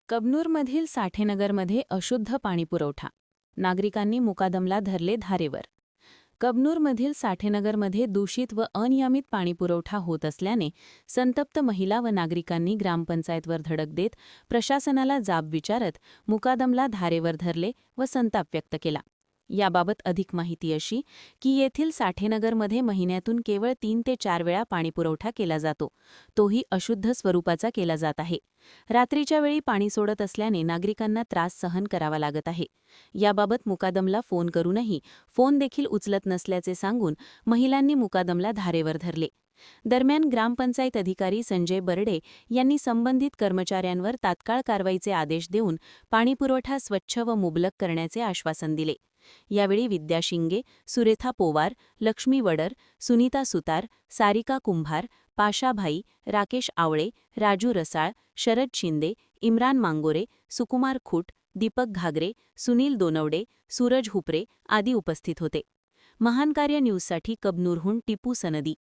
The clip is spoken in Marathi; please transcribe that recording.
कबनूरमधील साठेनगरमध्ये अशुद्ध पाणीपुरवठा. नागरिकांनी मुकादमला धरले धारेवर. कबनूरमधील साठेनगरमध्ये दूषित व अनियमित पाणीपुरवठा होत असल्याने संतप्त महिला व नागरिकांनी ग्रामपंचायतवर धडक देत प्रशासनाला जाब विचारत मुकादमला धारेवर धरले व संताप व्यक्त केला. याबाबत अधिक माहिती अशी की येथील साठेनगरमध्ये महिन्यातून केवळ 3 ते 4 वेळा पाणीपुरवठा केला जातो, तोही अशुद्ध स्वरूपाचा केला जात आहे. रात्रीच्या वेळी पाणी सोडत असल्याने नागरिकांना त्रास सहन करावा लागत आहे. याबाबत मुकादमला फोन करूनही फोन देखील उचलत नसल्याचे सांगून महिलांनी मुकादमला धारेवर धरले. दरम्यान ग्रामपंचायत अधिकारी संजय बर्डे यांनी संबंधित कर्मचाऱ्यांवर तात्काळ कारवाईचे आदेश देऊन पाणीपुरवठा स्वच्छ व मुबलक करण्याचे आश्वासन दिले. यावेळी विद्या शिंगे, सुरेखा पोवार, लक्ष्मी वडर, सुनीता सुतार, सारिका कुंभार, पाशा भाई, राकेश आवळे, राजू रसाळ, शरद शिंदे, इम्रान मांगोरे, सुकुमार खूट, दीपक घागरे, सुनील दोनवडे, सूरज हुपरे आदी उपस्थित होते. महान कार्य न्यूजसाठी कबनूरहून टिपू सनदी.